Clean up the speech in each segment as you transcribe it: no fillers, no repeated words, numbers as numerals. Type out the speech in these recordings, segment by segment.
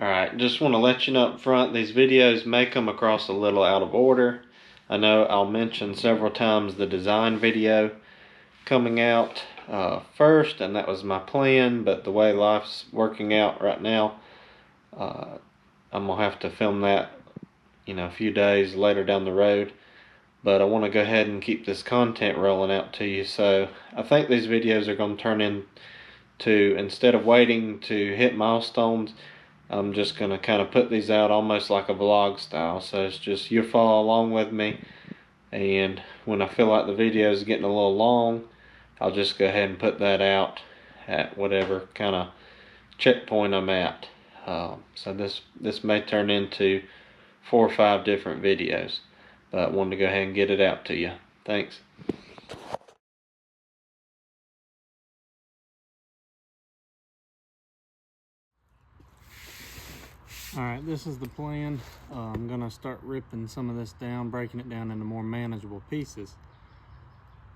Alright, just want to let you know up front, these videos may come across a little out of order. I know I'll mention several times the design video coming out first, and that was my plan, but the way life's working out right now, I'm going to have to film that a few days later down the road. But I want to go ahead and keep this content rolling out to you. So I think these videos are going to turn into, instead of waiting to hit milestones, I'm just going to kind of put these out almost like a vlog style. So it's just you follow along with me, and when I feel like the video is getting a little long, I'll just go ahead and put that out at whatever kind of checkpoint I'm at. So this may turn into 4 or 5 different videos, but I wanted to go ahead and get it out to you. Thanks. Alright, this is the plan. I'm going to start ripping some of this down, breaking it down into more manageable pieces.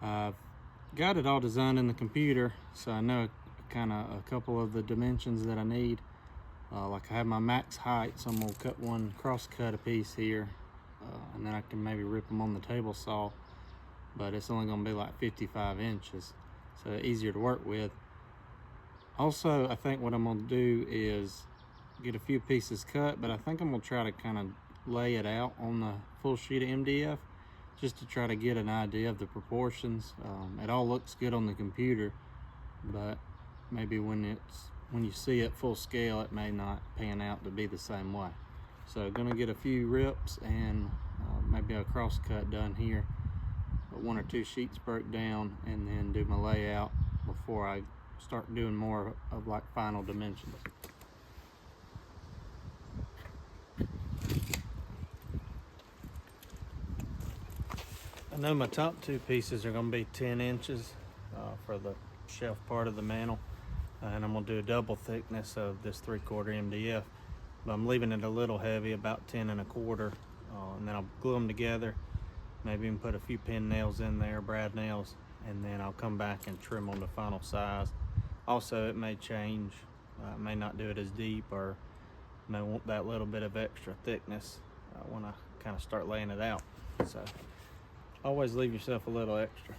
I've got it all designed in the computer, so I know kind of a couple of the dimensions that I need. Like I have my max height, so I'm going to cross cut a piece here, and then I can maybe rip them on the table saw, but it's only going to be like 55 inches, so easier to work with. Also, I think what I'm going to do is get a few pieces cut, but I think I'm going to try to kind of lay it out on the full sheet of MDF just to try to get an idea of the proportions. It all looks good on the computer, but maybe when you see it full scale, it may not pan out to be the same way. So gonna get a few rips and maybe a cross cut done here, 1 or 2 sheets broke down, and then do my layout before I start doing more of like final dimensions. I know my top 2 pieces are going to be 10 inches for the shelf part of the mantel, and I'm going to do a double thickness of this 3/4 MDF, but I'm leaving it a little heavy, about 10 1/4, and then I'll glue them together, maybe even put a few pin nails in there, brad nails, and then I'll come back and trim on the final size. Also, it may change, may not do it as deep, or may want that little bit of extra thickness when I kind of start laying it out. So always leave yourself a little extra.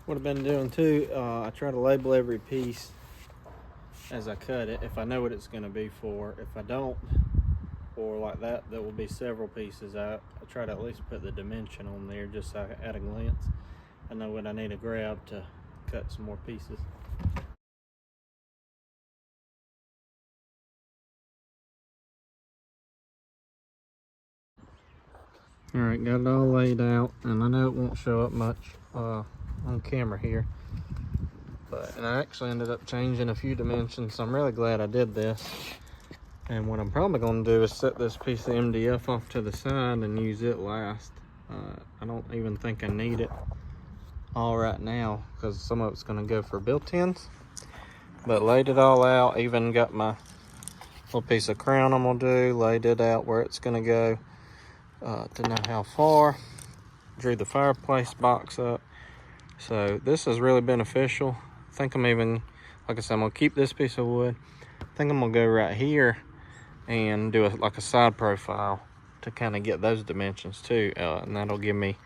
What I've been doing too, I try to label every piece as I cut it, if I know what it's going to be for. If I don't, or like that will be several pieces, I try to at least put the dimension on there just so at a glance I know what I need to grab to cut some more pieces. Alright, got it all laid out, and I know it won't show up much on camera here, and I actually ended up changing a few dimensions, so I'm really glad I did this. And what I'm probably going to do is set this piece of MDF off to the side and use it last. I don't even think I need it all right now, because some of it's going to go for built-ins, but laid it all out, even got my little piece of crown I'm going to do, laid it out where it's going to go. To know how far, drew the fireplace box up. So this is really beneficial. I think I'm even, like I said, I'm gonna keep this piece of wood. I think I'm gonna go right here and do like a side profile to kind of get those dimensions too, and that'll give me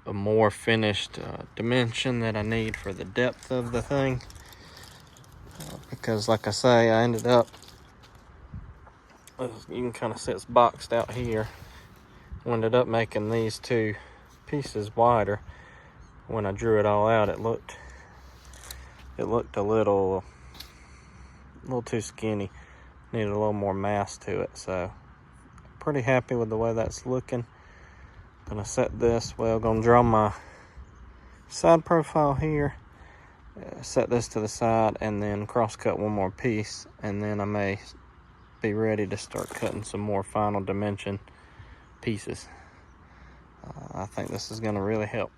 a more finished dimension that I need for the depth of the thing, because like I say, I ended up, you can kind of see it's boxed out here. I ended up making these 2 pieces wider. When I drew it all out, it looked a little little too skinny. Needed a little more mass to it. So pretty happy with the way that's looking. Gonna set this, well, gonna draw my side profile here, set this to the side, and then cross cut one more piece, and then I may be ready to start cutting some more final dimension pieces. I think this is gonna really help.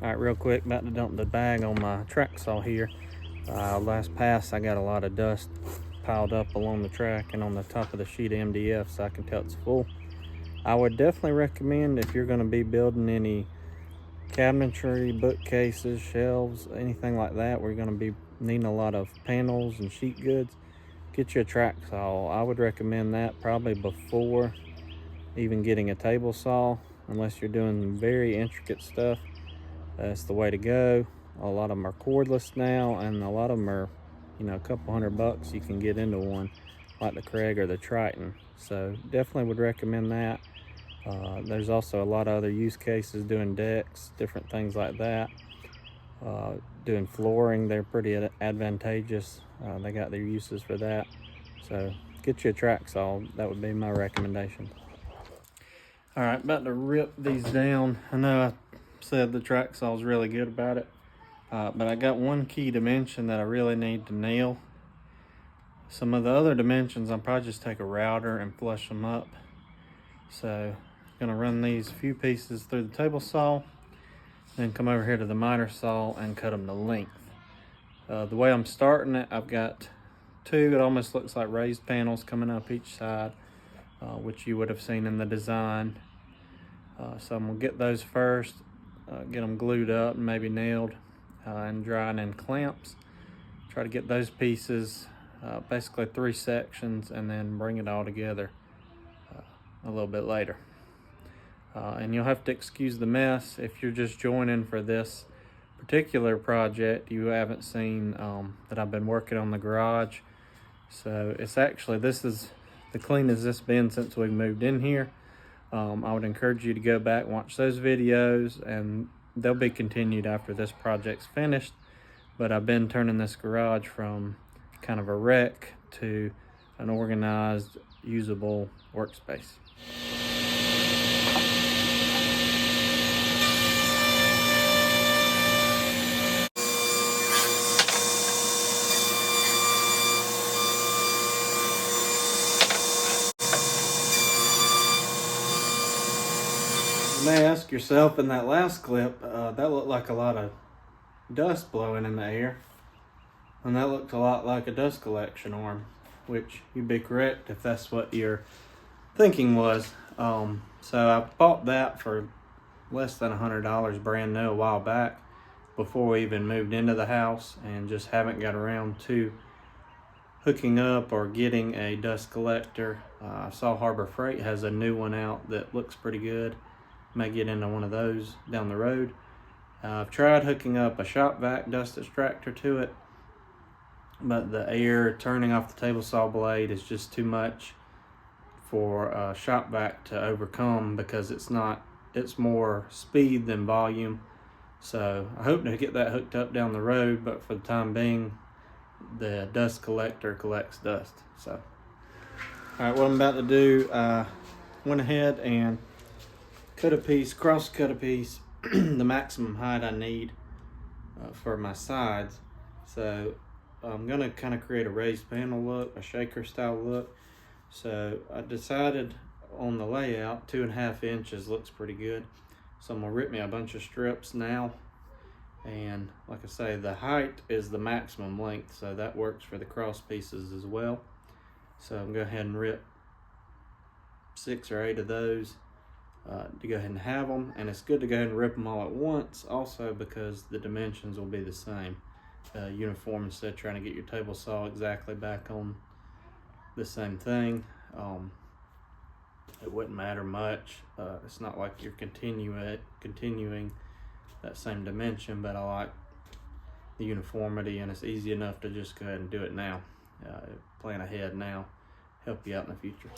All right, real quick, about to dump the bag on my track saw here. Last pass, I got a lot of dust piled up along the track and on the top of the sheet of MDF, so I can tell it's full. I would definitely recommend, if you're going to be building any cabinetry, bookcases, shelves, anything like that, where you're going to be needing a lot of panels and sheet goods, get you a track saw. I would recommend that probably before even getting a table saw, unless you're doing very intricate stuff. That's the way to go. A lot of them are cordless now, and a lot of them are, you know, a couple $100 you can get into one, like the Craig or the Triton. So definitely would recommend that. There's also a lot of other use cases, doing decks, different things like that. Doing flooring, they're pretty advantageous. They got their uses for that. So get you a track saw. That would be my recommendation. All right, about to rip these down. I know I said the track saw is really good about it, but I got one key dimension that I really need to nail. Some of the other dimensions, I'll probably just take a router and flush them up. So I'm gonna run these few pieces through the table saw, then come over here to the miter saw and cut them to length. The way I'm starting it, I've got two, it almost looks like raised panels coming up each side, which you would have seen in the design. So I'm gonna get those first, get them glued up and maybe nailed and drying in clamps. Try to get those pieces, basically 3 sections, and then bring it all together a little bit later. And you'll have to excuse the mess if you're just joining for this particular project. You haven't seen that I've been working on the garage. So it's actually, this is the cleanest it's been since we moved in here. I would encourage you to go back and watch those videos, and they'll be continued after this project's finished. But I've been turning this garage from kind of a wreck to an organized, usable workspace. You may ask yourself, in that last clip, that looked like a lot of dust blowing in the air, and that looked a lot like a dust collection arm, which you'd be correct if that's what your thinking was. So I bought that for less than $100 brand new a while back, before we even moved into the house, and just haven't got around to hooking up or getting a dust collector. I saw Harbor Freight has a new one out that looks pretty good. May get into one of those down the road. I've tried hooking up a shop vac dust extractor to it, but the air turning off the table saw blade is just too much for a shop vac to overcome, because it's more speed than volume. So I hope to get that hooked up down the road, but for the time being, the dust collector collects dust. So, all right, what I'm about to do, went ahead and cut a piece, cross cut a piece, the maximum height I need for my sides. So I'm gonna kind of create a raised panel look, a shaker style look. So I decided on the layout, 2.5 inches looks pretty good. So I'm gonna rip me a bunch of strips now. And like I say, the height is the maximum length, so that works for the cross pieces as well. So I'm gonna go ahead and rip 6 or 8 of those to go ahead and have them. And it's good to go ahead and rip them all at once, also because the dimensions will be the same, uniform, instead of trying to get your table saw exactly back on the same thing. It wouldn't matter much. It's not like you're continuing that same dimension, but I like the uniformity, and it's easy enough to just go ahead and do it now. Plan ahead now, help you out in the future.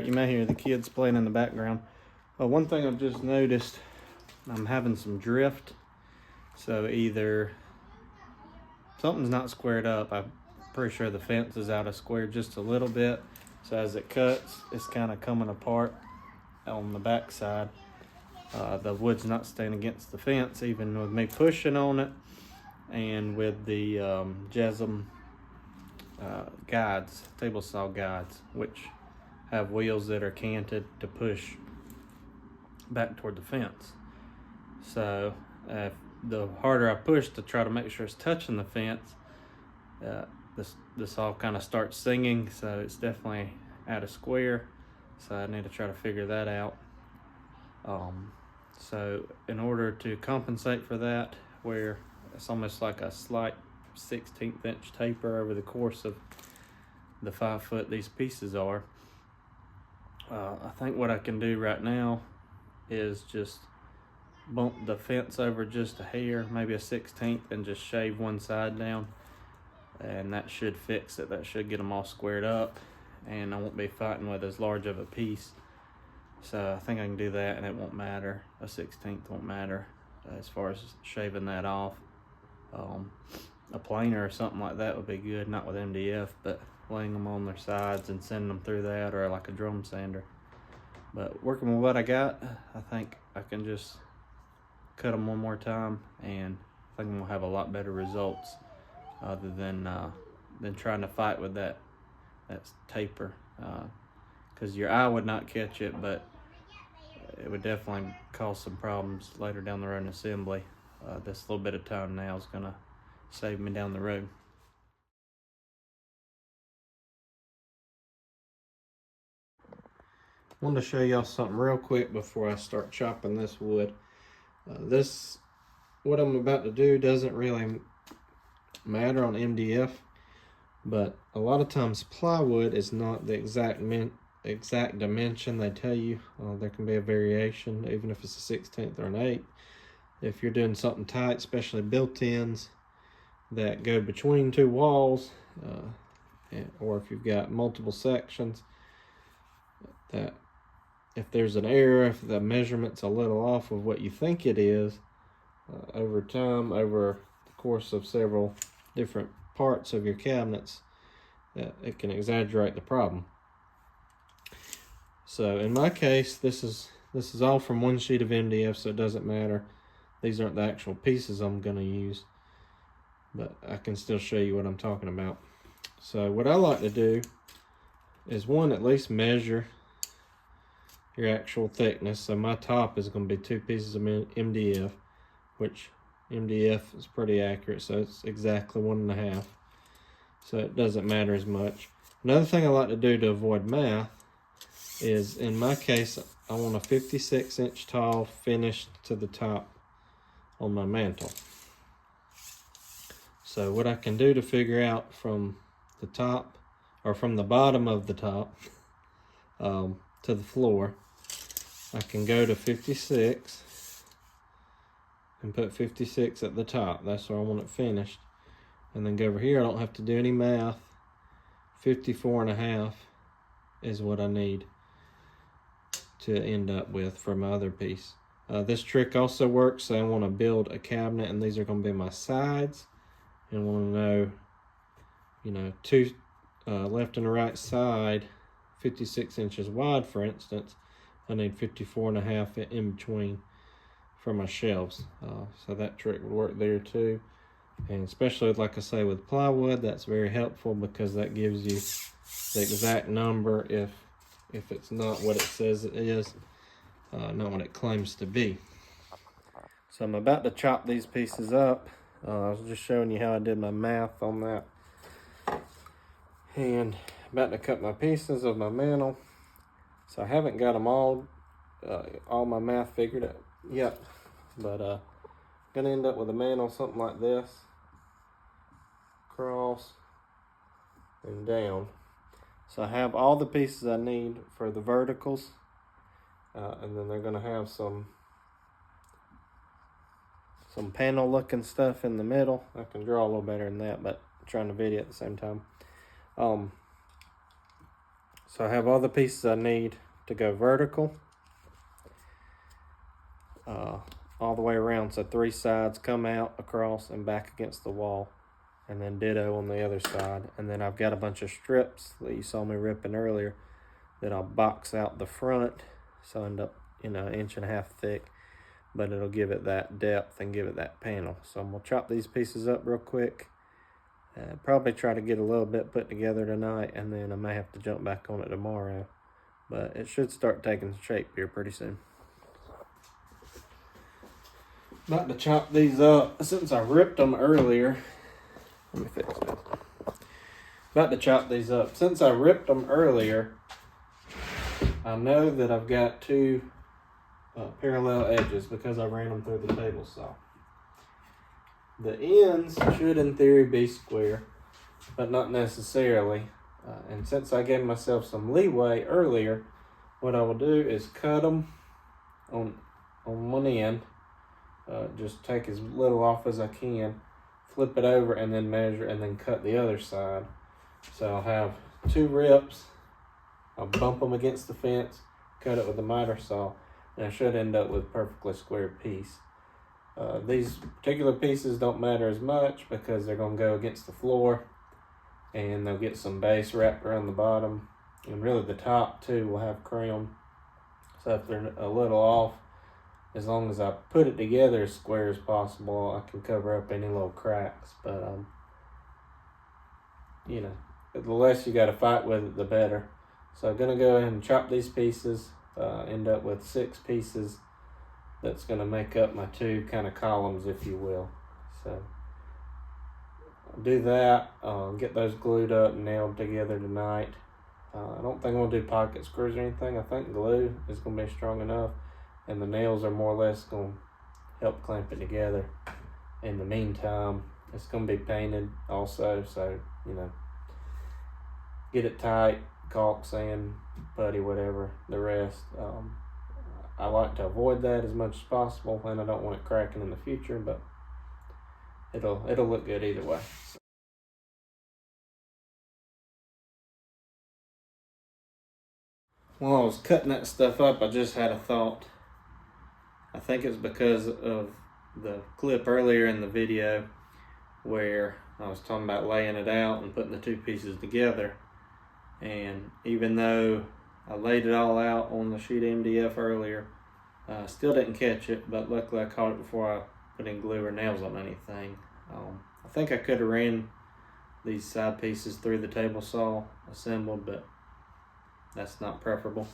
right, you may hear the kids playing in the background. One thing I've just noticed, I'm having some drift. So either something's not squared up. I'm pretty sure the fence is out of square just a little bit. So as it cuts, it's kind of coming apart on the back side. The wood's not staying against the fence, even with me pushing on it, and with the JESM guides, table saw guides, which have wheels that are canted to push back toward the fence. So the harder I push to try to make sure it's touching the fence, this all kind of starts singing. So it's definitely out of square. So I need to try to figure that out. So in order to compensate for that, where it's almost like a slight 1/16 inch taper over the course of the 5 foot these pieces are, I think what I can do right now is just bump the fence over just a hair, maybe a 1/16, and just shave one side down, and that should fix it. That should get them all squared up, and I won't be fighting with as large of a piece. So I think I can do that, and it won't matter. A 1/16 won't matter as far as shaving that off. A planer or something like that would be good, not with MDF, but laying them on their sides and sending them through that, or like a drum sander. But working with what I got, I think I can just cut them one more time, and I think we'll have a lot better results, other than trying to fight with that taper, because your eye would not catch it, but it would definitely cause some problems later down the road in assembly. This little bit of time now is gonna save me down the road. I wanted to show y'all something real quick before I start chopping this wood. What I'm about to do doesn't really matter on MDF, but a lot of times plywood is not the exact dimension they tell you. There can be a variation, even if it's a 1/16 or an 1/8. If you're doing something tight, especially built-ins that go between two walls, or if you've got multiple sections, that if there's an error, if the measurement's a little off of what you think it is, over time, over the course of several different parts of your cabinets, it can exaggerate the problem. So in my case, this is all from one sheet of MDF, so it doesn't matter. These aren't the actual pieces I'm going to use, but I can still show you what I'm talking about. So what I like to do is, one, at least measure your actual thickness. So my top is going to be 2 pieces of MDF, which MDF is pretty accurate, so it's exactly 1.5. So it doesn't matter as much. Another thing I like to do to avoid math is, in my case, I want a 56-inch tall finish to the top on my mantle. So what I can do to figure out from the top, or from the bottom of the top to the floor, I can go to 56 and put 56 at the top. That's where I want it finished. And then go over here, I don't have to do any math. 54.5 is what I need to end up with for my other piece. This trick also works. So I want to build a cabinet, and these are going to be my sides, and I want to know, two left and right side, 56 inches wide, for instance. I need 54.5 in between for my shelves. So that trick would work there too. And especially, like I say, with plywood, that's very helpful, because that gives you the exact number if it's not what it says it is, not what it claims to be. So I'm about to chop these pieces up. I was just showing you how I did my math on that. And about to cut my pieces of my mantle. So I haven't got them all my math figured out yet, but gonna end up with a mantle something like this, across and down. So I have all the pieces I need for the verticals, and then they're gonna have some panel looking stuff in the middle. I can draw a little better than that, but I'm trying to video at the same time. So I have all the pieces I need to go vertical, all the way around. So 3 sides come out, across, and back against the wall. And then ditto on the other side. And then I've got a bunch of strips that you saw me ripping earlier that I'll box out the front. So I end up, 1.5 inches thick, but it'll give it that depth and give it that panel. So I'm gonna chop these pieces up real quick. Probably try to get a little bit put together tonight, and then I may have to jump back on it tomorrow. But it should start taking shape here pretty soon. About to chop these up. Since I ripped them earlier, let me fix this. About to chop these up. Since I ripped them earlier, I know that I've got 2 parallel edges because I ran them through the table saw. The ends should in theory be square, but not necessarily. And since I gave myself some leeway earlier, what I will do is cut them on one end. Just take as little off as I can, flip it over, and then measure, and then cut the other side. So I'll have 2 rips. I'll bump them against the fence, cut it with a miter saw, and I should end up with a perfectly square piece. These particular pieces don't matter as much because they're going to go against the floor, and they'll get some base wrapped around the bottom, and really the top too will have crown. So if they're a little off, as long as I put it together as square as possible, I can cover up any little cracks. But the less you got to fight with it, the better. So I'm gonna go ahead and chop these pieces. End up with 6 pieces. That's gonna make up my 2 kind of columns, if you will. So I'll do that. Get those glued up and nailed together tonight. I don't think I'm gonna do pocket screws or anything. I think glue is gonna be strong enough, and the nails are more or less gonna help clamp it together. In the meantime, it's gonna be painted also, so get it tight, caulk, sand, putty, whatever, the rest. I like to avoid that as much as possible, and I don't want it cracking in the future, but it'll look good either way. While I was cutting that stuff up, I just had a thought. I think it's because of the clip earlier in the video where I was talking about laying it out and putting the 2 pieces together. And even though I laid it all out on the sheet of MDF earlier, I still didn't catch it, but luckily I caught it before I put in glue or nails on anything. I think I could have ran these side pieces through the table saw assembled, but that's not preferable.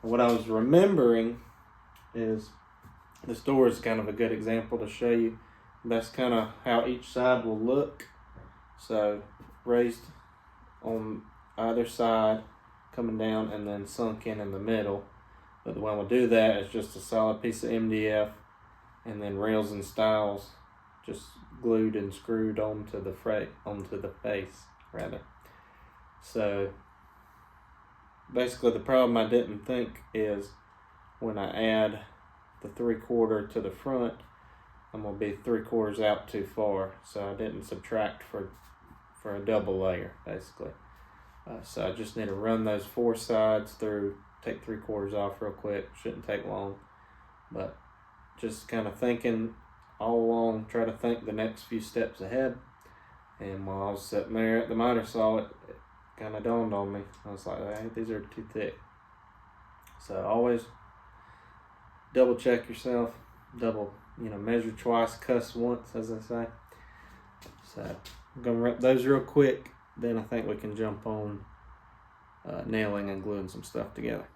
What I was remembering is this door is kind of a good example to show you. That's kind of how each side will look. So raised on either side, coming down, and then sunk in the middle. But the way we'll do that is just a solid piece of MDF, and then rails and stiles just glued and screwed onto the face rather. So basically the problem I didn't think is when I add the 3/4 to the front, I'm gonna be 3/4 out too far. So I didn't subtract for a double layer basically. So I just need to run those 4 sides through, take 3/4 off real quick. Shouldn't take long, but just kind of thinking all along, try to think the next few steps ahead. And while I was sitting there at the miter saw, it kind of dawned on me. I was like, hey, these are too thick. So always double check yourself, measure twice, cuss once, as I say. So I'm gonna rip those real quick, then I think we can jump on nailing and gluing some stuff together.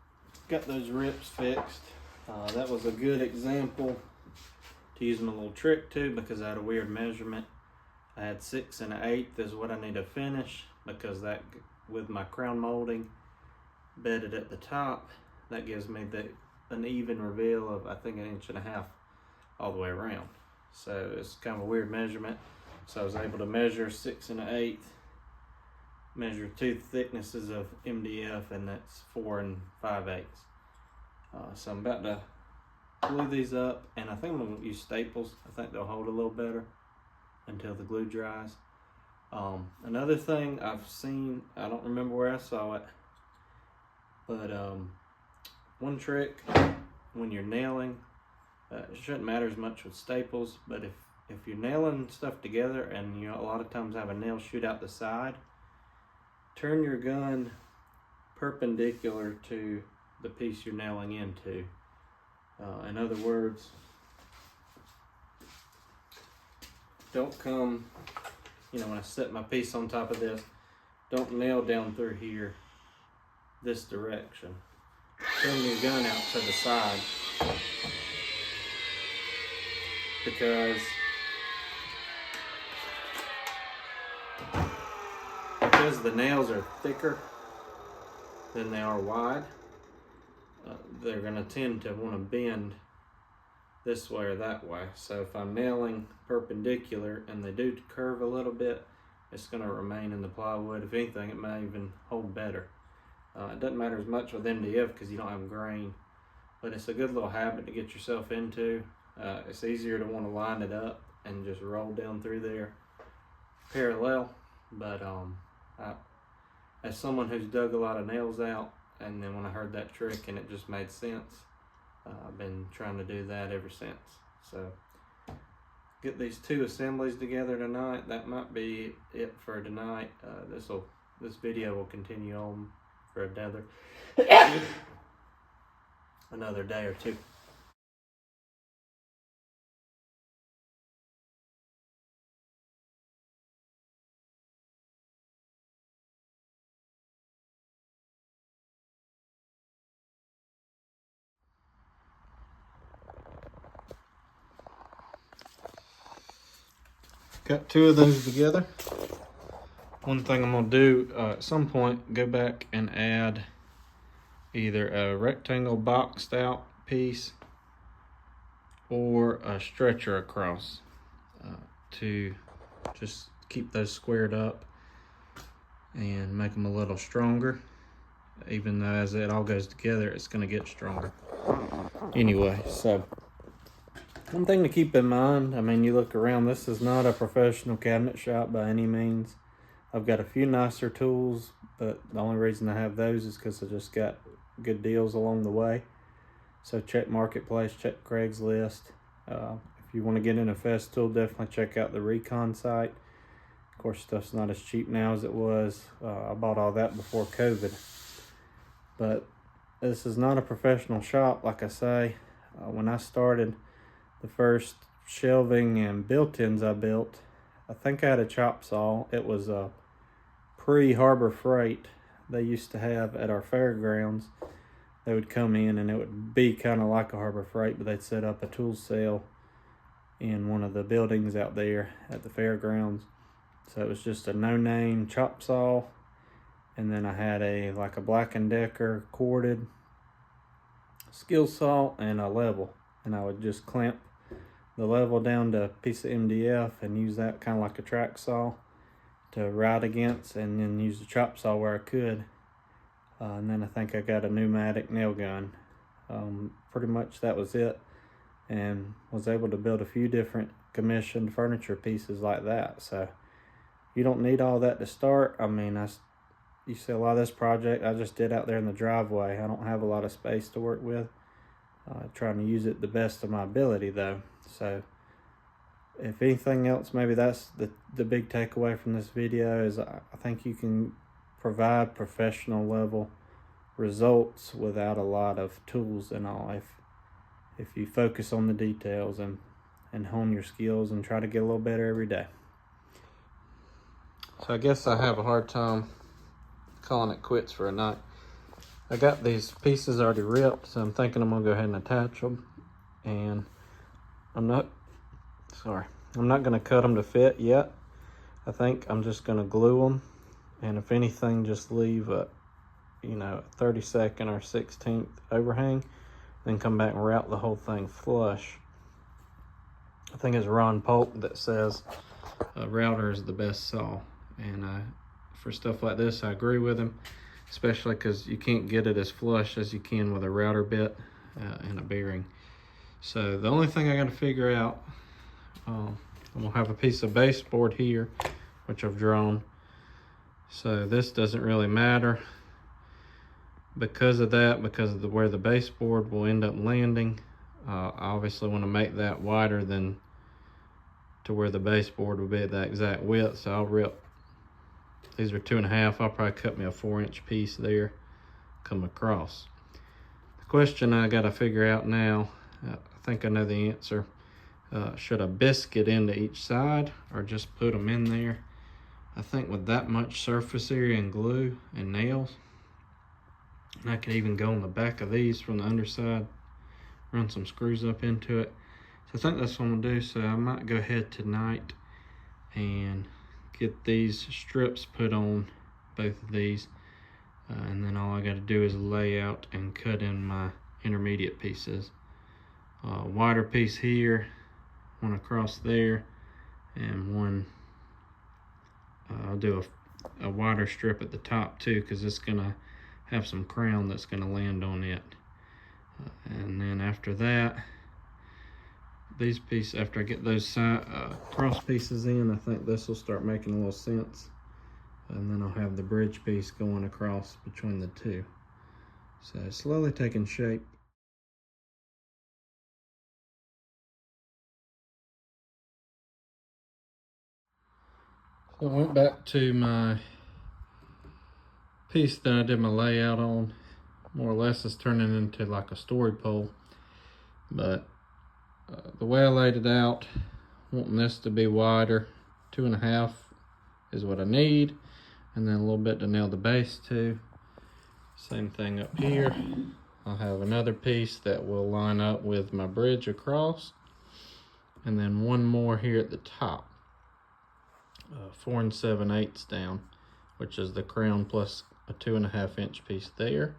Got those rips fixed. That was a good example to use my little trick too, because I had a weird measurement. I had 6 1/8 is what I need to finish, because that, with my crown molding bedded at the top, that gives me an even reveal of I think 1.5 inches all the way around. So it's kind of a weird measurement. So I was able to measure 6 1/8, measure 2 thicknesses of MDF, and that's 4 5/8. So I'm about to glue these up, and I think I'm gonna use staples. I think they'll hold a little better until the glue dries. Another thing I've seen, I don't remember where I saw it, But one trick when you're nailing, it shouldn't matter as much with staples, but if you're nailing stuff together and you a lot of times have a nail shoot out the side, turn your gun perpendicular to the piece you're nailing into. In other words, don't come, when I set my piece on top of this, don't nail down through here this direction. Turn your gun out to the side, because the nails are thicker than they are wide, they're going to tend to want to bend this way or that way. So if I'm nailing perpendicular and they do curve a little bit, it's going to remain in the plywood. If anything, it may even hold better. It doesn't matter as much with MDF because you don't have grain, but it's a good little habit to get yourself into. It's easier to want to line it up and just roll down through there parallel, but as someone who's dug a lot of nails out, and then when I heard that trick and it just made sense, I've been trying to do that ever since. So get these two assemblies together tonight. That might be it for tonight. This video will continue on for another day or two. Got two of those together. One thing I'm gonna do at some point, go back and add either a rectangle boxed out piece or a stretcher across to just keep those squared up and make them a little stronger. Even though as it all goes together, it's gonna get stronger. Anyway, so one thing to keep in mind, you look around, this is not a professional cabinet shop by any means. I've got a few nicer tools, but the only reason I have those is because I just got good deals along the way. So check Marketplace, check Craigslist. If you want to get in a Festool, definitely check out the Recon site. Of course, stuff's not as cheap now as it was. I bought all that before COVID. But this is not a professional shop, like I say. When I started, the first shelving and built-ins I built, I think I had a chop saw. It was a pre-Harbor Freight they used to have at our fairgrounds. They would come in and it would be kind of like a Harbor Freight, but they'd set up a tool sale in one of the buildings out there at the fairgrounds. So it was just a no-name chop saw, and then I had a Black & Decker corded skill saw and a level, and I would just clamp the level down to a piece of MDF and use that kind of like a track saw to ride against, and then use the chop saw where I could. And then I think I got a pneumatic nail gun. Pretty much that was it, and was able to build a few different commissioned furniture pieces like that. So you don't need all that to start. You see a lot of this project I just did out there in the driveway. I don't have a lot of space to work with. Trying to use it the best of my ability though. So if anything else, maybe that's the big takeaway from this video is I think you can provide professional level results without a lot of tools and all if you focus on the details and hone your skills and try to get a little better every day. So I guess I have a hard time calling it quits for a night. I got these pieces already ripped, so I'm thinking I'm gonna go ahead and attach them, and I'm not gonna cut them to fit yet. I think I'm just gonna glue them, and if anything, just leave a 32nd or 16th overhang, then come back and route the whole thing flush. I think it's Ron Polk that says a router is the best saw, and for stuff like this, I agree with him, especially because you can't get it as flush as you can with a router bit and a bearing. So the only thing I got to figure out, I'm gonna have a piece of baseboard here, which I've drawn. So this doesn't really matter, because of that, because of where the baseboard will end up landing, I obviously want to make that wider than to where the baseboard will be at that exact width. So I'll rip, these are 2.5, I'll probably cut me a 4-inch piece there, come across. The question I got to figure out now, I think I know the answer. Should I biscuit into each side or just put them in there? I think with that much surface area and glue and nails, and I could even go on the back of these from the underside, run some screws up into it. So I think that's what I'm gonna do. So I might go ahead tonight and get these strips put on both of these. And then all I gotta do is lay out and cut in my intermediate pieces. Wider piece here, one across there, and one, I'll do a wider strip at the top too, because it's gonna have some crown that's gonna land on it. And then after that, these pieces, after I get those side, cross pieces in, I think this will start making a little sense. And then I'll have the bridge piece going across between the two. So it's slowly taking shape. So I went back to my piece that I did my layout on. More or less it's turning into like a story pole. But the way I laid it out, wanting this to be wider, 2.5 is what I need. And then a little bit to nail the base to. Same thing up here. I'll have another piece that will line up with my bridge across. And then one more here at the top. 4 7/8 down, which is the crown plus a 2.5-inch piece there.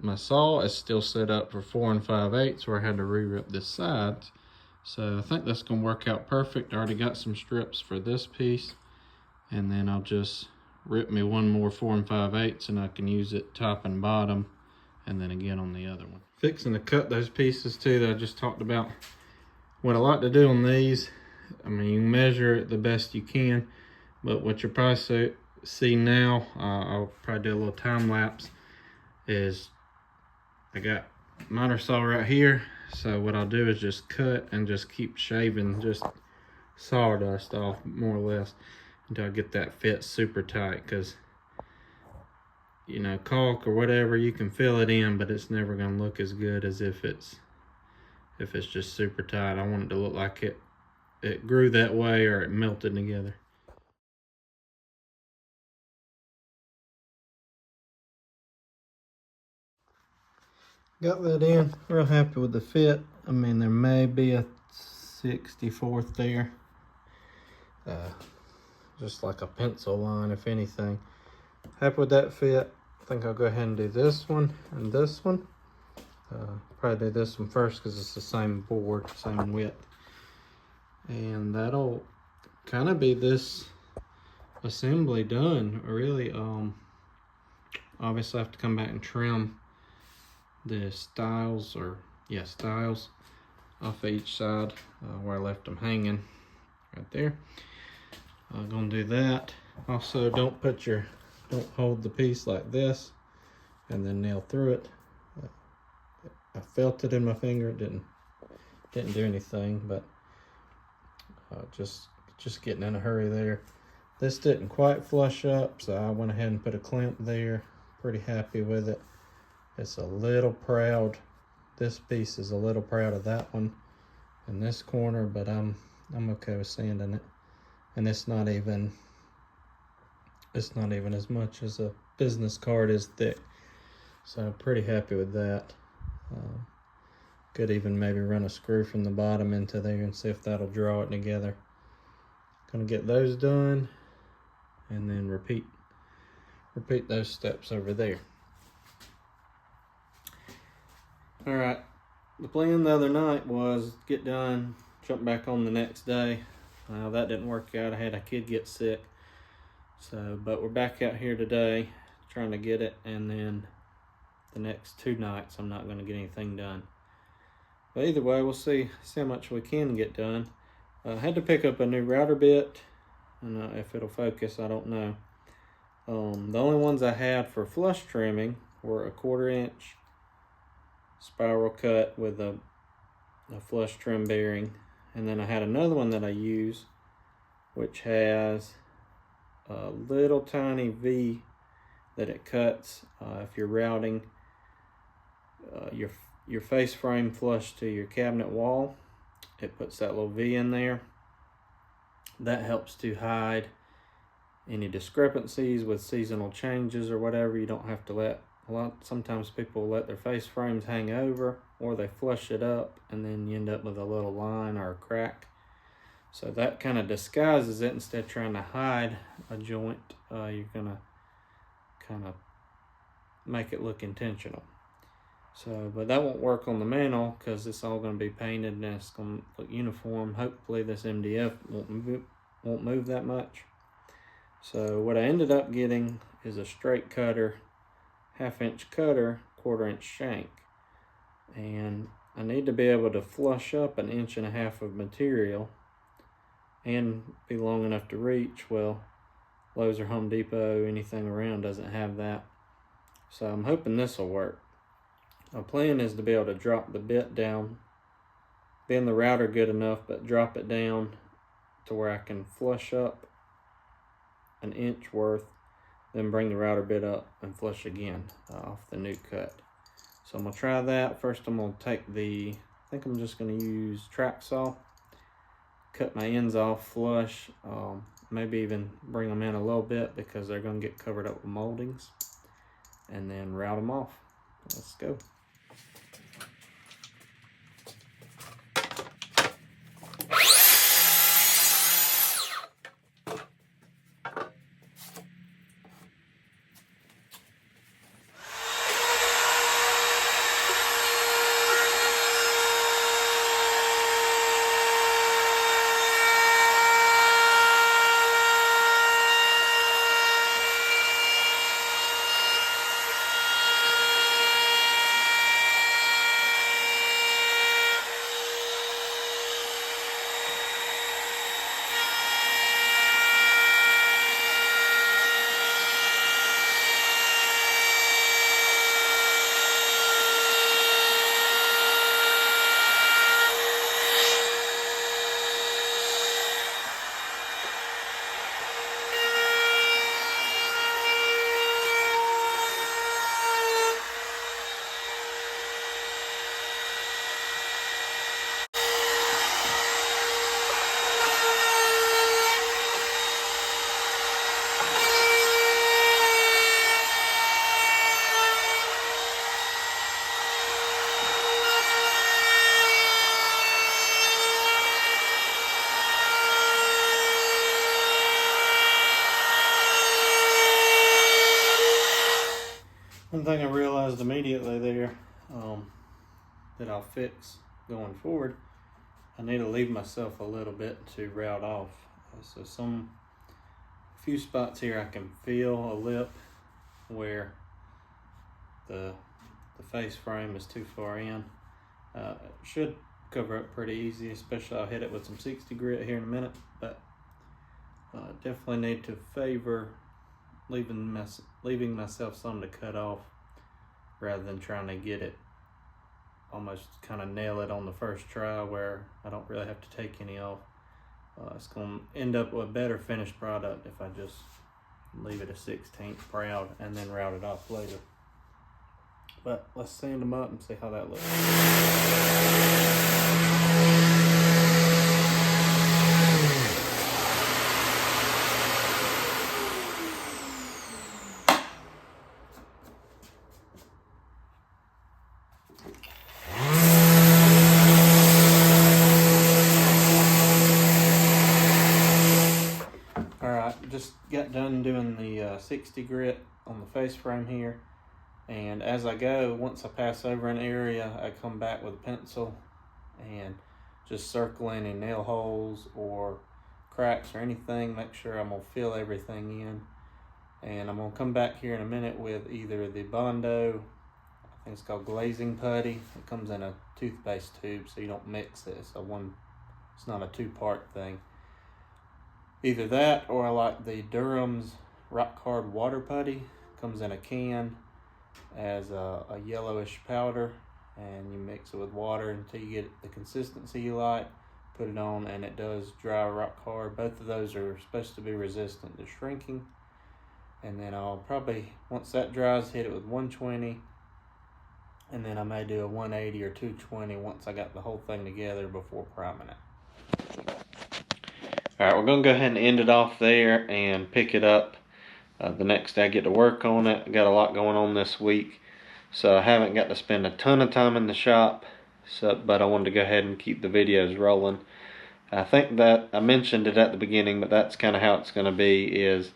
My saw is still set up for 4 5/8 where I had to re-rip this side. So I think that's gonna work out perfect. I already got some strips for this piece. And then I'll just rip me one more 4 5/8 and I can use it top and bottom, and then again on the other one. Fixing to cut those pieces too that I just talked about. What I like to do on these, I mean, you measure it the best you can, but what you'll probably see now, I'll probably do a little time lapse, is I got miter saw right here. So what I'll do is just cut and just keep shaving just sawdust off more or less until I get that fit super tight, because you know, caulk or whatever, you can fill it in, but it's never going to look as good as if it's just super tight. I want it to look like it grew that way or it melted together. Got that in, real happy with the fit. I mean, there may be a 64th there. Just like a pencil line, if anything. Happy with that fit. I think I'll go ahead and do this one and this one. Probably do this one first because it's the same board, same width. And that'll kind of be this assembly done, really. Obviously I have to come back and trim the stiles off each side where I left them hanging right there. I'm gonna do that. Also, don't hold the piece like this and then nail through it. I felt it in my finger. It didn't do anything, but just getting in a hurry there. This didn't quite flush up, so I went ahead and put a clamp there. Pretty happy with it. It's a little proud. This piece is a little proud of that one in this corner, but I'm okay with sanding it. And it's not even as much as a business card is thick. So I'm pretty happy with that. Could even maybe run a screw from the bottom into there and see if that'll draw it together. Gonna get those done and then repeat those steps over there. All right, the plan the other night was get done, jump back on the next day. That didn't work out. I had a kid get sick. But we're back out here today trying to get it, and then the next 2 nights I'm not gonna get anything done. But either way, we'll see how much we can get done. I had to pick up a new router bit, and if it'll focus, I don't know. The only ones I had for flush trimming were a 1/4 inch spiral cut with a flush trim bearing. And then I had another one that I use, which has a little tiny V that it cuts if you're routing your face frame flush to your cabinet wall. It puts that little V in there. That helps to hide any discrepancies with seasonal changes or whatever. You don't have to sometimes people let their face frames hang over, or they flush it up and then you end up with a little line or a crack. So that kind of disguises it. Instead of trying to hide a joint, you're gonna kind of make it look intentional. So, but that won't work on the mantle because it's all going to be painted and it's going to look uniform. Hopefully this MDF won't move that much. So what I ended up getting is a straight cutter, 1/2 inch cutter, 1/4 inch shank. And I need to be able to flush up 1.5 inches of material and be long enough to reach. Well, Lowe's or Home Depot, anything around doesn't have that. So I'm hoping this will work. My plan is to be able to drop the bit down, bend the router good enough, but drop it down to where I can flush up 1 inch worth, then bring the router bit up and flush again off the new cut. So I'm gonna try that. First I'm gonna take I think I'm just gonna use track saw, cut my ends off flush, maybe even bring them in a little bit because they're gonna get covered up with moldings, and then route them off. Let's go. One thing I realized immediately there that I'll fix going forward, I need to leave myself a little bit to route off. So a few spots here I can feel a lip where the face frame is too far in. It should cover up pretty easy, especially I'll hit it with some 60 grit here in a minute, but definitely need to favor leaving myself something to cut off rather than trying to get it almost kind of nail it on the first try where I don't really have to take any off. It's going to end up with a better finished product if I just leave it a 1/16 proud and then route it off later. But let's sand them up and see how that looks. Just got done doing the 60 grit on the face frame here, and as I go, once I pass over an area, I come back with a pencil and just circle any nail holes or cracks or anything, make sure I'm gonna fill everything in. And I'm gonna come back here in a minute with either the Bondo, I think it's called glazing putty. It comes in a toothpaste tube so you don't mix it. It's not a 2-part thing. Either that, or I like the Durham's rock hard water putty. Comes in a can. as a yellowish powder, and you mix it with water until you get the consistency you like. Put it on, and it does dry rock hard. Both of those are supposed to be resistant to shrinking. And then I'll probably, once that dries, hit it with 120, and then I may do a 180 or 220 once I got the whole thing together before priming it. Alright, we're going to go ahead and end it off there and pick it up the next day. I get to work on it. I got a lot going on this week, so I haven't got to spend a ton of time in the shop, but I wanted to go ahead and keep the videos rolling. I think that I mentioned it at the beginning, but that's kind of how it's going to be, is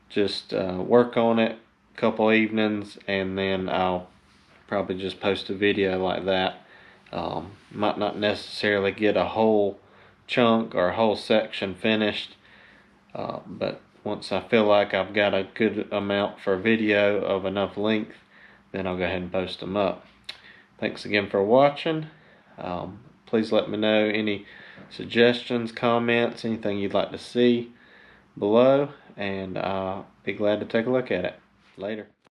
just work on it a couple evenings, and then I'll probably just post a video like that. Might not necessarily get a whole chunk or a whole section finished, but once I feel like I've got a good amount for a video of enough length, then I'll go ahead and post them up. Thanks again for watching. Please let me know any suggestions, comments, anything you'd like to see below, and I'll be glad to take a look at it. Later.